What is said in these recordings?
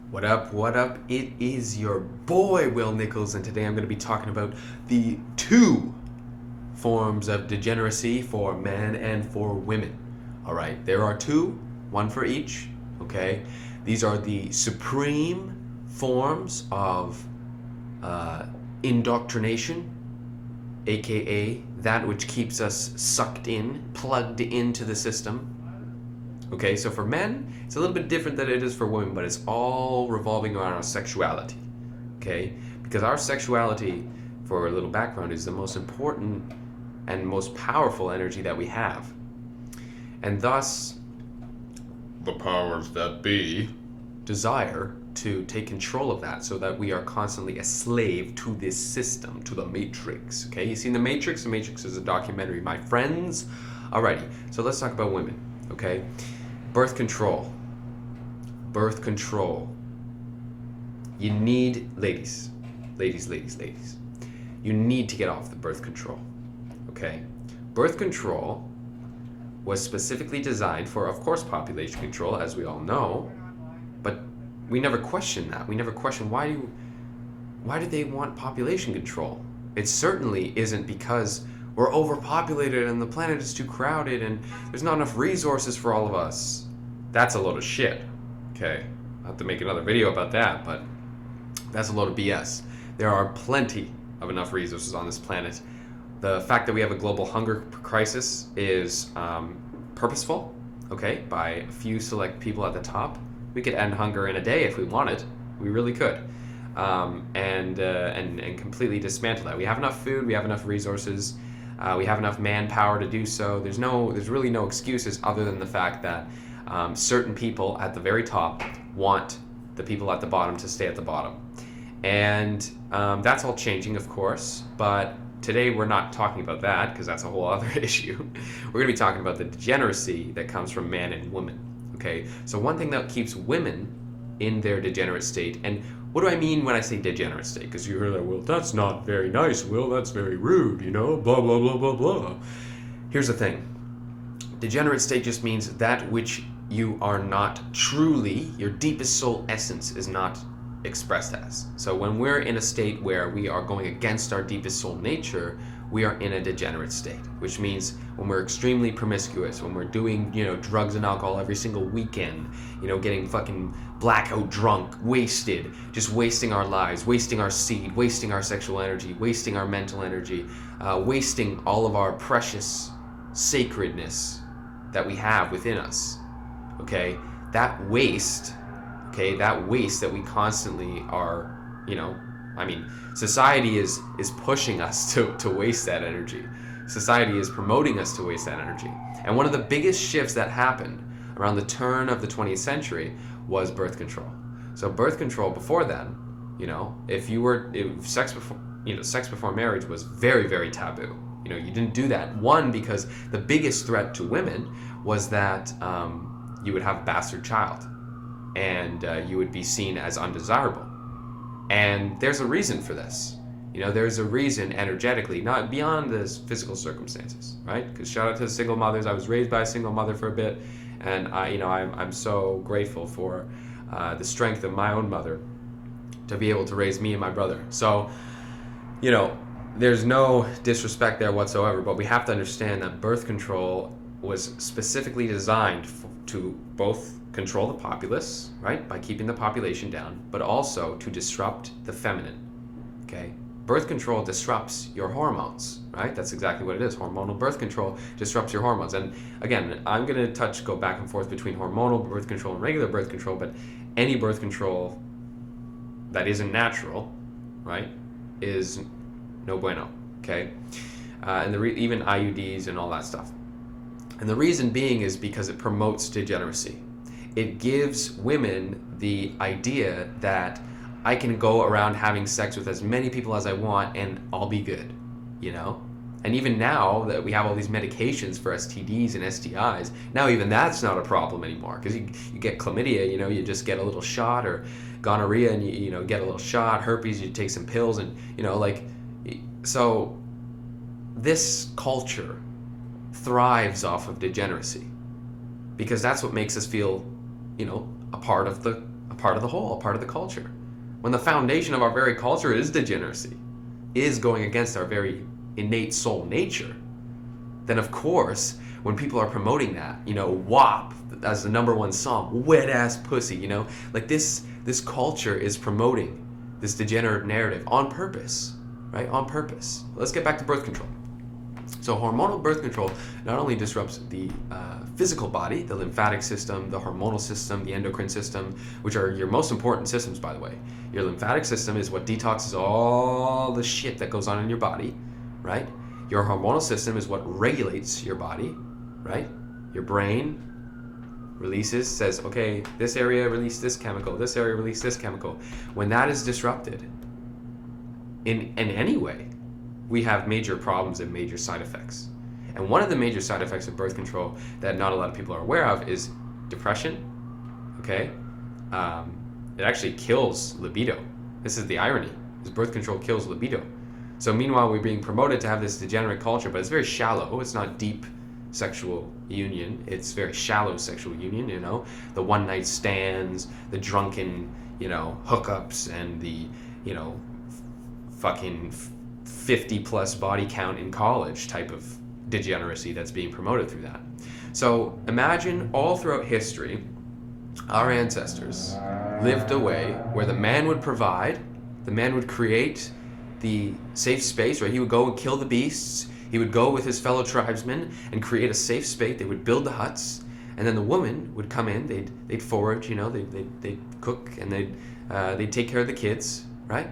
What up, what up? It is your boy Will Nichols, and today I'm going to be talking about the two forms of degeneracy for men and for women. Alright, there are two, one for each, okay? These are the supreme forms of indoctrination, aka that which keeps us sucked in, plugged into the system. Okay, so for men, it's a little bit different than it is for women, but it's all revolving around our sexuality. Okay, because our sexuality, for a little background, is the most important and most powerful energy that we have. And thus, the powers that be desire to take control of that so that we are constantly a slave to this system, to the Matrix. Okay, you seen The Matrix? The Matrix is a documentary, my friends. Alrighty, so let's talk about women. Okay, birth control. Birth control. You need, ladies, you need to get off the birth control. Okay, birth control was specifically designed for, of course, population control, as we all know, but we never questioned that. We never questioned why do they want population control? It certainly isn't because we're overpopulated and the planet is too crowded and there's not enough resources for all of us. That's a load of shit. Okay, I'll have to make another video about that, but that's a load of BS. There are plenty of enough resources on this planet. The fact that we have a global hunger crisis is purposeful, okay, by a few select people at the top. We could end hunger in a day if we wanted. We really could. And completely dismantle that. We have enough food, we have enough resources, we have enough manpower to do so. There's really no excuses other than the fact that certain people at the very top want the people at the bottom to stay at the bottom. And that's all changing, of course, but today we're not talking about that because that's a whole other issue. We're going to be talking about the degeneracy that comes from man and woman. Okay, so one thing that keeps women in their degenerate state, and what do I mean when I say degenerate state? Because you hear that, well, that's not very nice, Will, that's very rude, you know, blah, blah, blah, blah, blah. Here's the thing. Degenerate state just means that which you are not truly, your deepest soul essence is not expressed as. So when we're in a state where we are going against our deepest soul nature, we are in a degenerate state, which means when we're extremely promiscuous, when we're doing, drugs and alcohol every single weekend, getting fucking blackout drunk, wasted, just wasting our lives, wasting our seed, wasting our sexual energy, wasting our mental energy, wasting all of our precious sacredness that we have within us. Okay, that waste that we constantly are, society is pushing us to waste that energy. Society is promoting us to waste that energy. And one of the biggest shifts that happened around the turn of the 20th century was birth control. So birth control before then, if sex before marriage was very, very taboo. You didn't do that. One, because the biggest threat to women was that you would have a bastard child, and you would be seen as undesirable. And there's a reason for this. There's a reason energetically, not beyond the physical circumstances, right? Because shout out to the single mothers. I was raised by a single mother for a bit, and I'm so grateful for the strength of my own mother to be able to raise me and my brother. So, there's no disrespect there whatsoever, but we have to understand that birth control was specifically designed to both control the populace, right, by keeping the population down, but also to disrupt the feminine. Okay, birth control disrupts your hormones, right? That's exactly what it is. Hormonal birth control disrupts your hormones. And again, I'm going to go back and forth between hormonal birth control and regular birth control, but any birth control that isn't natural, right, is no bueno. Okay, and even IUDs and all that stuff. And the reason being is because it promotes degeneracy. It gives women the idea that I can go around having sex with as many people as I want and I'll be good, And even now that we have all these medications for STDs and STIs, now even that's not a problem anymore. Because you get chlamydia, you just get a little shot, or gonorrhea and you get a little shot, herpes, you take some pills, and so this culture thrives off of degeneracy because that's what makes us feel, a part of the a part of the whole, a part of the culture. When the foundation of our very culture is degeneracy, is going against our very innate soul nature, then of course, when people are promoting that, WAP as the number one song, wet ass pussy, like this culture is promoting this degenerate narrative on purpose, right? On purpose. Let's get back to birth control. So hormonal birth control not only disrupts the physical body, the lymphatic system, the hormonal system, the endocrine system, which are your most important systems, by the way. Your lymphatic system is what detoxes all the shit that goes on in your body, right? Your hormonal system is what regulates your body, right? Your brain says, okay, this area release this chemical, this area release this chemical. When that is disrupted in any way, we have major problems and major side effects. And one of the major side effects of birth control that not a lot of people are aware of is depression, okay? It actually kills libido. This is the irony, is birth control kills libido. So meanwhile, we're being promoted to have this degenerate culture, but it's very shallow. It's not deep sexual union. It's very shallow sexual union, the one-night stands, the drunken, hookups, and the, fucking 50 plus body count in college type of degeneracy that's being promoted through that. So imagine all throughout history, our ancestors lived a way where the man would provide, the man would create the safe space, right? He would go and kill the beasts. He would go with his fellow tribesmen and create a safe space. They would build the huts, and then the woman would come in. They'd forage, they'd cook, and they'd take care of the kids, right?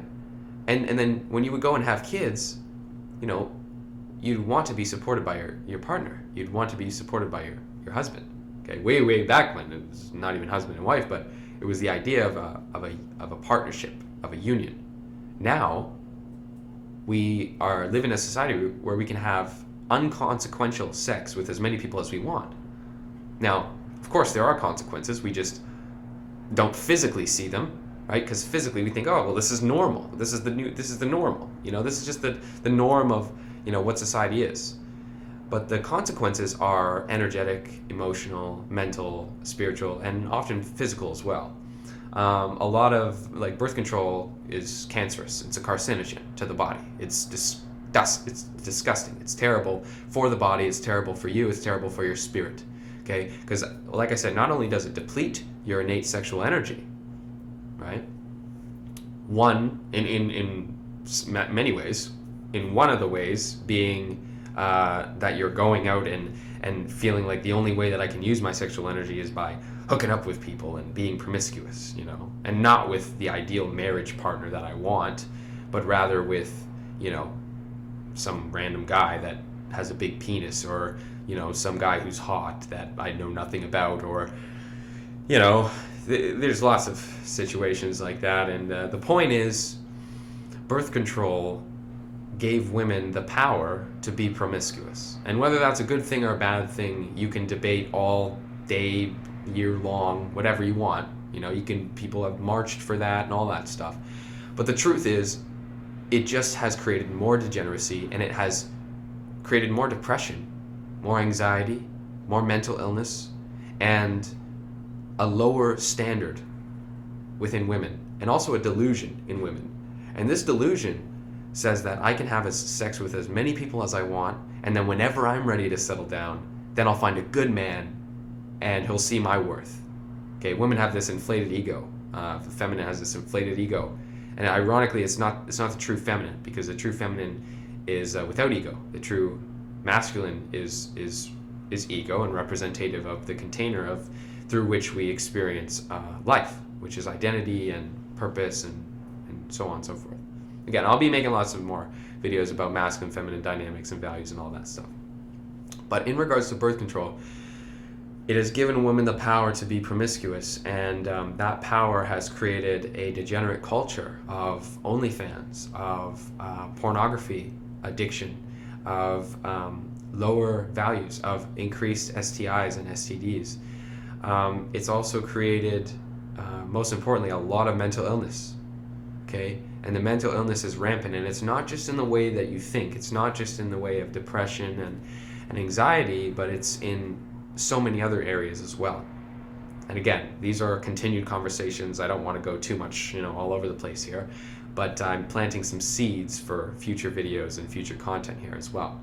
And then when you would go and have kids, you'd want to be supported by your partner. You'd want to be supported by your husband. Okay, way back when it was not even husband and wife, but it was the idea of a partnership, of a union. Now we are living in a society where we can have unconsequential sex with as many people as we want. Now, of course, there are consequences. We just don't physically see them, right? Because physically we think, oh, well, this is normal. This is the normal. This is just the norm of, what society is. But the consequences are energetic, emotional, mental, spiritual, and often physical as well. A lot of birth control is cancerous. It's a carcinogen to the body. It's disgusting. It's terrible for the body. It's terrible for you. It's terrible for your spirit. Okay, because like I said, not only does it deplete your innate sexual energy, right? One in many ways. In one of the ways being that you're going out and feeling like the only way that I can use my sexual energy is by hooking up with people and being promiscuous, and not with the ideal marriage partner that I want, but rather with, some random guy that has a big penis, or, some guy who's hot that I know nothing about, or, there's lots of situations like that. And the point is, birth control gave women the power to be promiscuous. And whether that's a good thing or a bad thing, you can debate all day, year long, whatever you want. People have marched for that and all that stuff. But the truth is, it just has created more degeneracy, and it has created more depression, more anxiety, more mental illness, and a lower standard within women, and also a delusion in women. And this delusion says that I can have sex with as many people as I want, and then whenever I'm ready to settle down, then I'll find a good man and he'll see my worth. Okay, women have this inflated ego. The feminine has this inflated ego. And ironically, it's not the true feminine, because the true feminine is without ego. The true masculine is ego, and representative of the container through which we experience life, which is identity and purpose and so on and so forth. Again, I'll be making lots of more videos about masculine, feminine dynamics and values and all that stuff. But in regards to birth control, it has given women the power to be promiscuous, and that power has created a degenerate culture of OnlyFans, of pornography addiction, of lower values, of increased STIs and STDs. It's also created, most importantly, a lot of mental illness. Okay? And the mental illness is rampant, and it's not just in the way that you think. It's not just in the way of depression and anxiety, but it's in so many other areas as well. And again, these are continued conversations. I don't want to go too much, all over the place here, but I'm planting some seeds for future videos and future content here as well.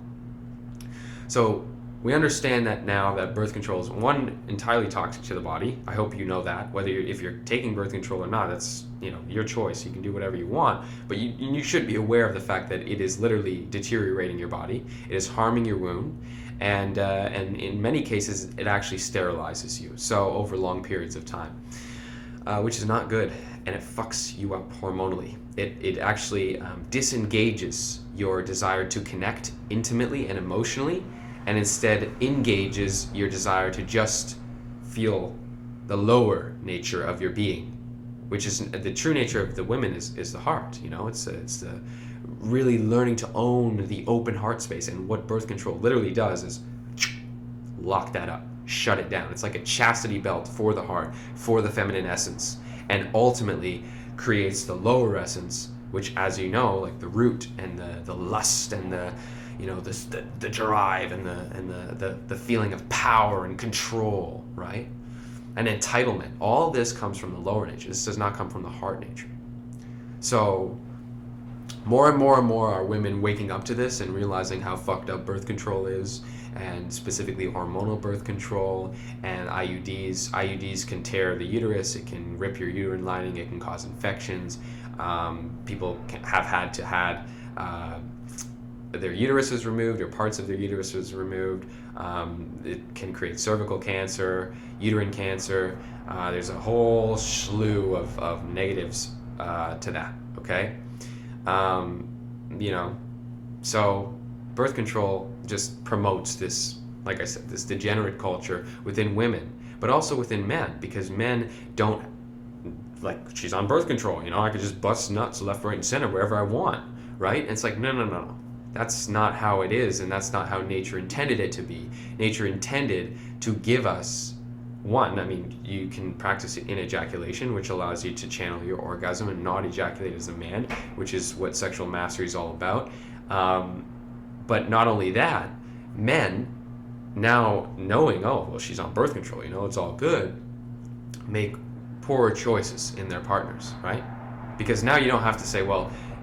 So we understand that now that birth control is, one, entirely toxic to the body. I hope you know that. Whether if you're taking birth control or not, that's your choice. You can do whatever you want, but you should be aware of the fact that it is literally deteriorating your body. It is harming your womb, and in many cases, it actually sterilizes you. So over long periods of time, which is not good, and it fucks you up hormonally. It actually disengages your desire to connect intimately and emotionally, and instead engages your desire to just feel the lower nature of your being, which is the true nature of the women is the heart. It's the really learning to own the open heart space. And what birth control literally does is lock that up, shut it down. It's like a chastity belt for the heart, for the feminine essence, and ultimately creates the lower essence, which, as you know, like the root and the lust and the drive and the feeling of power and control, right? And entitlement. All this comes from the lower nature. This does not come from the heart nature. So more and more and more are women waking up to this and realizing how fucked up birth control is, and specifically hormonal birth control and IUDs. IUDs can tear the uterus. It can rip your uterine lining. It can cause infections. People have had to had their uteruses removed, or parts of their uteruses removed. It can create cervical cancer, uterine cancer. There's a whole slew of negatives to that, okay? So birth control just promotes this, like I said, this degenerate culture within women, but also within men, because men don't, like, she's on birth control, I could just bust nuts left, right, and center wherever I want, right? And it's like, no. That's not how it is, and that's not how nature intended it to be. Nature intended to give us, you can practice in ejaculation, which allows you to channel your orgasm and not ejaculate as a man, which is what sexual mastery is all about. But not only that, men, now knowing, she's on birth control, it's all good, make poorer choices in their partners, right? Because now you don't have to say,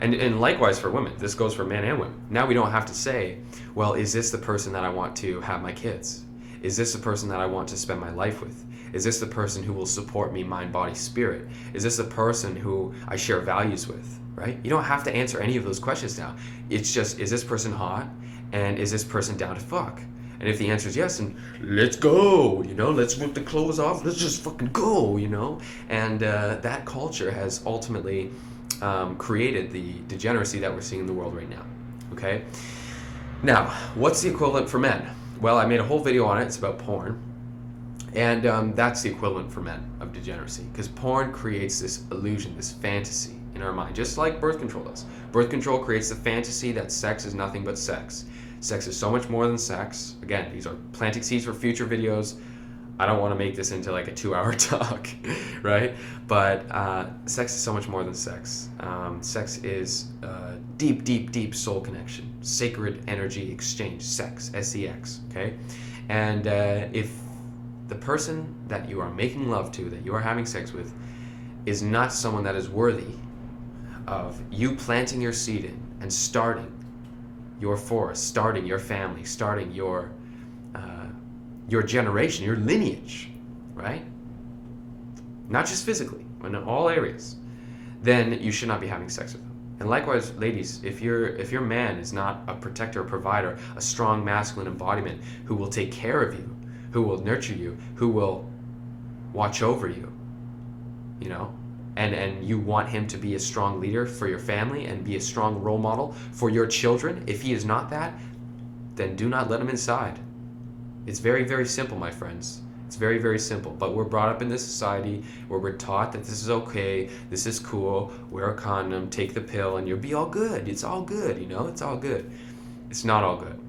and likewise for women, this goes for men and women. Now we don't have to say, is this the person that I want to have my kids? Is this the person that I want to spend my life with? Is this the person who will support me, mind, body, spirit? Is this the person who I share values with, right? You don't have to answer any of those questions now. It's just, is this person hot? And is this person down to fuck? And if the answer is yes, and let's go, let's rip the clothes off, let's just fucking go, And that culture has ultimately created the degeneracy that we're seeing in the world right now, okay? Now, what's the equivalent for men? Well, I made a whole video on it. It's about porn. And that's the equivalent for men of degeneracy, because porn creates this illusion, this fantasy in our mind, just like birth control does. Birth control creates the fantasy that sex is nothing but sex. Sex is so much more than sex. Again, these are planting seeds for future videos. I don't want to make this into like a 2-hour talk, right? But sex is so much more than sex. Sex is deep, deep, deep soul connection, sacred energy exchange, sex, S-E-X, okay? And if the person that you are making love to, that you are having sex with, is not someone that is worthy of you planting your seed in and starting your forest, starting your family, starting your generation, your lineage, right? Not just physically, but in all areas, then you should not be having sex with them. And likewise, ladies, if your man is not a protector or provider, a strong masculine embodiment who will take care of you, who will nurture you, who will watch over you, and you want him to be a strong leader for your family and be a strong role model for your children, if he is not that, then do not let him inside. It's very, very simple, my friends. It's very, very simple. But we're brought up in this society where we're taught that this is okay, this is cool, wear a condom, take the pill, and you'll be all good. It's all good, it's all good. It's not all good,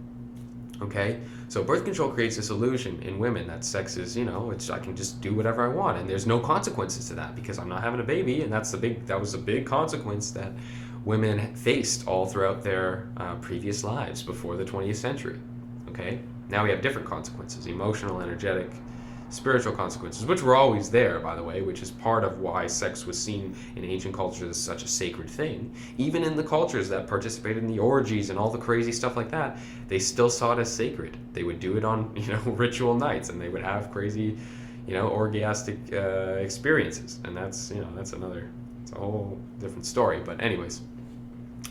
okay? So birth control creates this illusion in women that sex is, I can just do whatever I want, and there's no consequences to that because I'm not having a baby, and that was a big consequence that women faced all throughout their previous lives before the 20th century, okay? Now we have different consequences, emotional, energetic, spiritual consequences, which were always there, by the way, which is part of why sex was seen in ancient cultures as such a sacred thing. Even in the cultures that participated in the orgies and all the crazy stuff like that, they still saw it as sacred. They would do it on, ritual nights, and they would have crazy, orgastic experiences. And that's it's a whole different story. But anyways,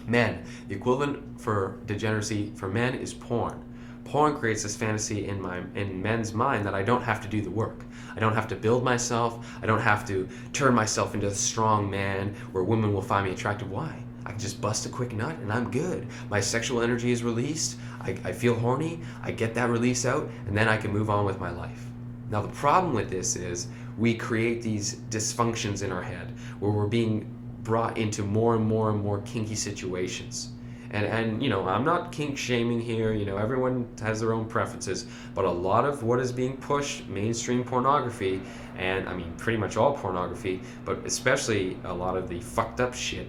men, the equivalent for degeneracy for men is porn. Porn creates this fantasy in men's mind that I don't have to do the work. I don't have to build myself. I don't have to turn myself into a strong man where women will find me attractive. Why? I can just bust a quick nut and I'm good. My sexual energy is released. I feel horny. I get that release out, and then I can move on with my life. Now, the problem with this is we create these dysfunctions in our head where we're being brought into more and more and more kinky situations. And I'm not kink shaming here. Everyone has their own preferences, but a lot of what is being pushed, mainstream pornography, and I mean pretty much all pornography, but especially a lot of the fucked up shit,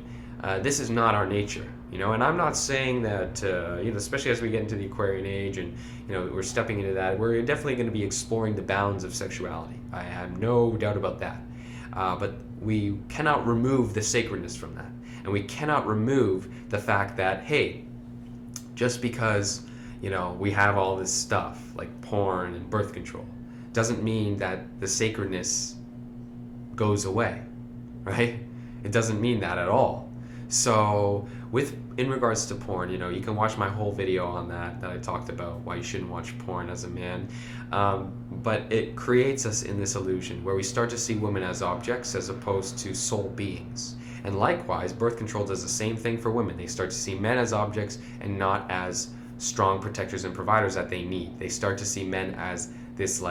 this is not our nature. And I'm not saying that, especially as we get into the Aquarian age and, we're stepping into that, we're definitely going to be exploring the bounds of sexuality. I have no doubt about that. But we cannot remove the sacredness from that. And we cannot remove the fact that, hey, just because, we have all this stuff like porn and birth control, doesn't mean that the sacredness goes away, right? It doesn't mean that at all. So in regards to porn, you can watch my whole video on that I talked about why you shouldn't watch porn as a man. But it creates us in this illusion where we start to see women as objects as opposed to soul beings. And likewise, birth control does the same thing for women. They start to see men as objects and not as strong protectors and providers that they need. They start to see men as this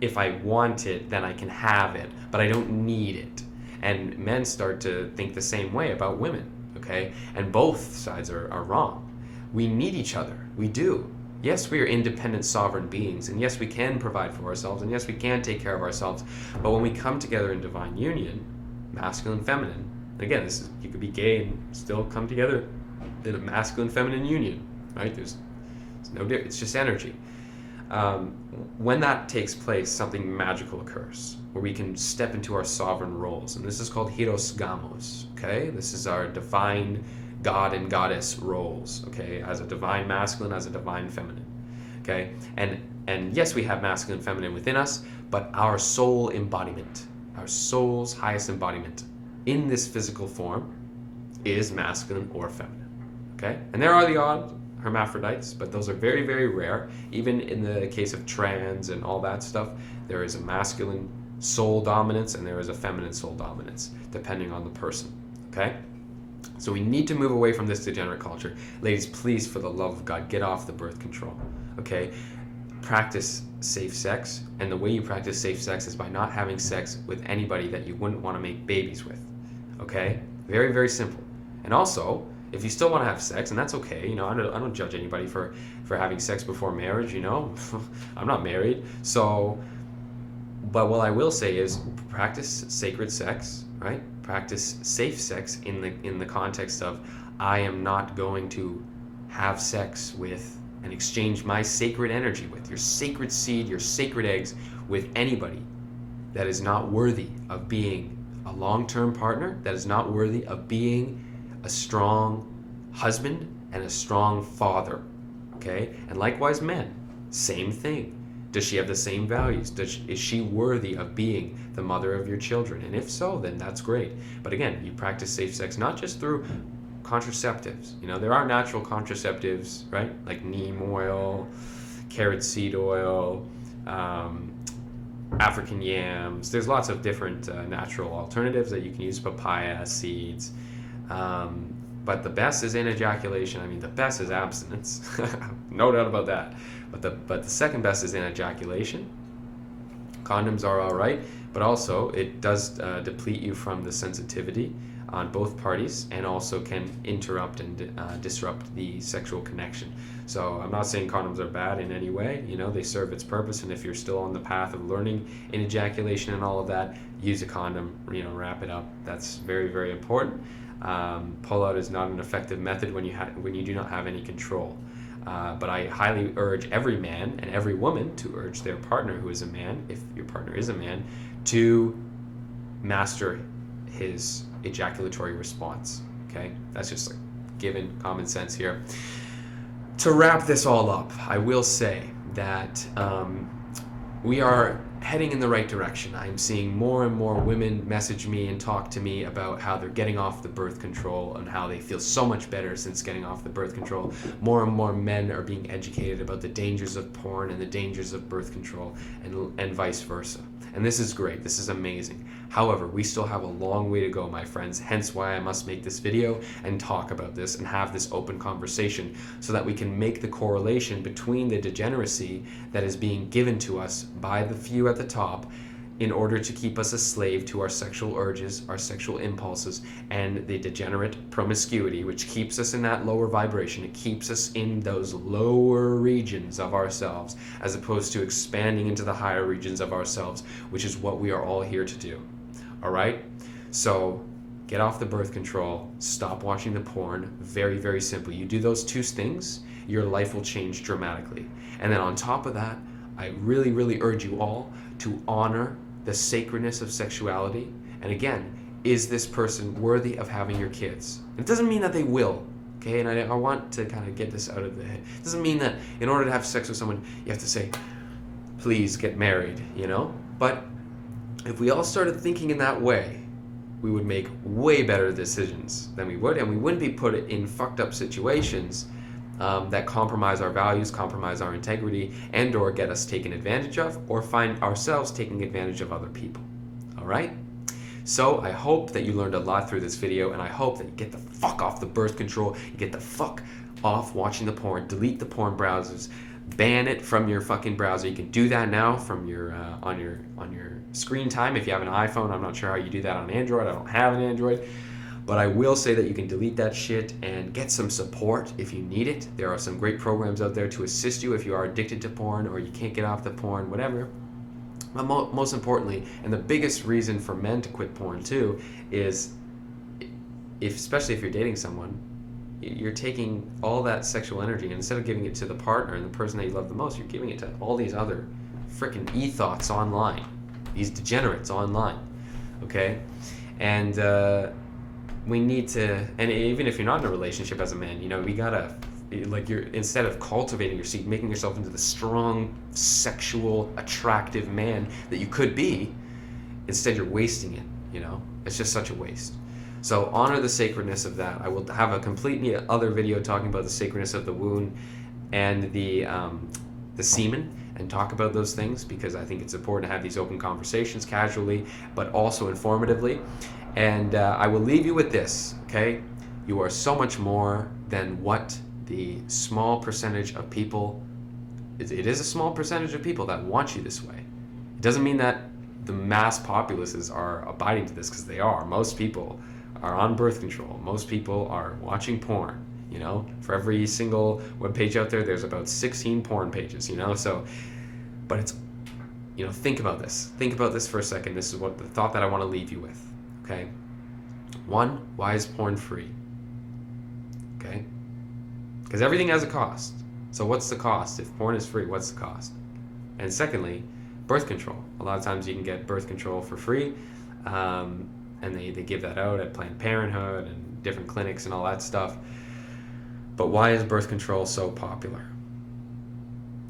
if I want it, then I can have it, but I don't need it. And men start to think the same way about women, okay? And both sides are wrong. We need each other. We do. Yes, we are independent, sovereign beings, and yes, we can provide for ourselves, and yes, we can take care of ourselves. But when we come together in divine union, masculine, feminine, again, you could be gay and still come together in a masculine, feminine union, right? There's no difference. It's just energy. When that takes place, something magical occurs, where we can step into our sovereign roles. And this is called hieros gamos, okay? This is our divine god and goddess roles, okay? As a divine masculine, as a divine feminine, okay? And yes, we have masculine and feminine within us, but our soul embodiment, our soul's highest embodiment in this physical form is masculine or feminine, okay? And there are the odd hermaphrodites, but those are very, very rare. Even in the case of trans and all that stuff, there is a masculine soul dominance and there is a feminine soul dominance, depending on the person, okay? So we need to move away from this degenerate culture. Ladies, please, for the love of God, get off the birth control, okay? Practice safe sex, and the way you practice safe sex is by not having sex with anybody that you wouldn't want to make babies with, okay? Very, very simple. And also, if you still want to have sex, and that's okay, I don't judge anybody for having sex before marriage, I'm not married. So, but what I will say is practice sacred sex, right? Practice safe sex in the context of I am not going to have sex with and exchange my sacred energy with, your sacred seed, your sacred eggs, with anybody that is not worthy of being a long-term partner, that is not worthy of being a strong husband and a strong father, okay? And likewise, men, same thing. Does she have the same values? Is she worthy of being the mother of your children? And if so, then that's great. But again, you practice safe sex not just through contraceptives. There are natural contraceptives, right? Like neem oil, carrot seed oil, African yams. There's lots of different natural alternatives that you can use, papaya seeds. But the best is in ejaculation. The best is abstinence. No doubt about that. But the second best is in ejaculation. Condoms are all right, but also it does deplete you from the sensitivity on both parties, and also can interrupt and disrupt the sexual connection. So I'm not saying condoms are bad in any way. They serve its purpose, and if you're still on the path of learning in ejaculation and all of that, use a condom, wrap it up. That's very, very important. Pull-out is not an effective method when you do not have any control. But I highly urge every man and every woman to urge their partner who is a man, if your partner is a man, to master his ejaculatory response. Okay? That's just like given common sense here. To wrap this all up, I will say that we are heading in the right direction. I'm seeing more and more women message me and talk to me about how they're getting off the birth control and how they feel so much better since getting off the birth control. More and more men are being educated about the dangers of porn and the dangers of birth control, and vice versa. And this is great. This is amazing. However, we still have a long way to go, my friends, hence why I must make this video and talk about this and have this open conversation so that we can make the correlation between the degeneracy that is being given to us by the few at the top in order to keep us a slave to our sexual urges, our sexual impulses, and the degenerate promiscuity, which keeps us in that lower vibration. It keeps us in those lower regions of ourselves, as opposed to expanding into the higher regions of ourselves, which is what we are all here to do. All right? So get off the birth control, stop watching the porn. Very, very simple. You do those two things, your life will change dramatically. And then on top of that, I really, really urge you all to honor the sacredness of sexuality. And again, is this person worthy of having your kids? It doesn't mean that they will, okay? And I want to kind of get this out of the head. It doesn't mean that in order to have sex with someone, you have to say, please get married, you know? But if we all started thinking in that way, we would make way better decisions than we would, and we wouldn't be put in fucked up situations that compromise our values, compromise our integrity, and or get us taken advantage of, or find ourselves taking advantage of other people. All right? So I hope that you learned a lot through this video, and I hope that you get the fuck off the birth control, you get the fuck off watching the porn, delete the porn browsers, ban it from your fucking browser. You can do that now from your on your screen time if you have an iPhone. I'm not sure how you do that on Android. I don't have an Android. But I will say that you can delete that shit and get some support if you need it. There are some great programs out there to assist you if you are addicted to porn or you can't get off the porn, whatever. But most importantly, and the biggest reason for men to quit porn too, is especially if you're dating someone, you're taking all that sexual energy, and instead of giving it to the partner and the person that you love the most, you're giving it to all these other freaking ethos online, these degenerates online, okay? And we need to, and even if you're not in a relationship as a man, you know, we gotta, like, you're, instead of cultivating your seed, making yourself into the strong, sexual, attractive man that you could be, instead you're wasting it, you know? It's just such a waste. So honor the sacredness of that. I will have a completely other video talking about the sacredness of the womb and the semen, and talk about those things, because I think it's important to have these open conversations casually, but also informatively. And I will leave you with this, okay? You are so much more than what the small percentage of people, it is a small percentage of people that want you this way. It doesn't mean that the mass populaces are abiding to this, because they are. Most people are on birth control. Most people are watching porn, you know? For every single webpage out there, there's about 16 porn pages, you know? So, but it's, you know, think about this. Think about this for a second. This is what the thought that I want to leave you with. Okay? One, why is porn free? Okay? Because everything has a cost. So what's the cost? If porn is free, what's the cost? And secondly, birth control. A lot of times you can get birth control for free, and they give that out at Planned Parenthood and different clinics and all that stuff. But why is birth control so popular?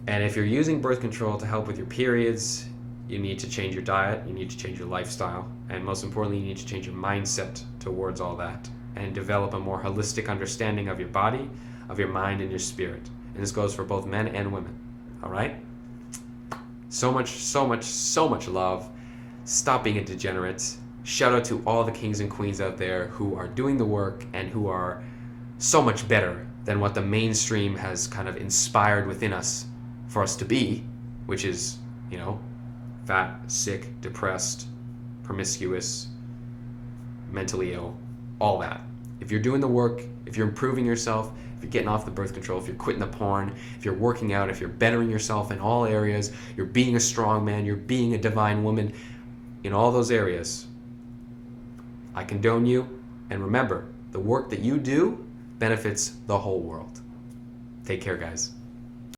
And if you're using birth control to help with your periods, you need to change your diet, you need to change your lifestyle, and most importantly, you need to change your mindset towards all that and develop a more holistic understanding of your body, of your mind, and your spirit. And this goes for both men and women, all right? So much love. Stop being a degenerate. Shout out to all the kings and queens out there who are doing the work and who are so much better than what the mainstream has kind of inspired within us for us to be, which is, you know, fat, sick, depressed, promiscuous, mentally ill, all that. If you're doing the work, if you're improving yourself, if you're getting off the birth control, if you're quitting the porn, if you're working out, if you're bettering yourself in all areas, you're being a strong man, you're being a divine woman, in all those areas, I condone you. And remember, the work that you do benefits the whole world. Take care, guys.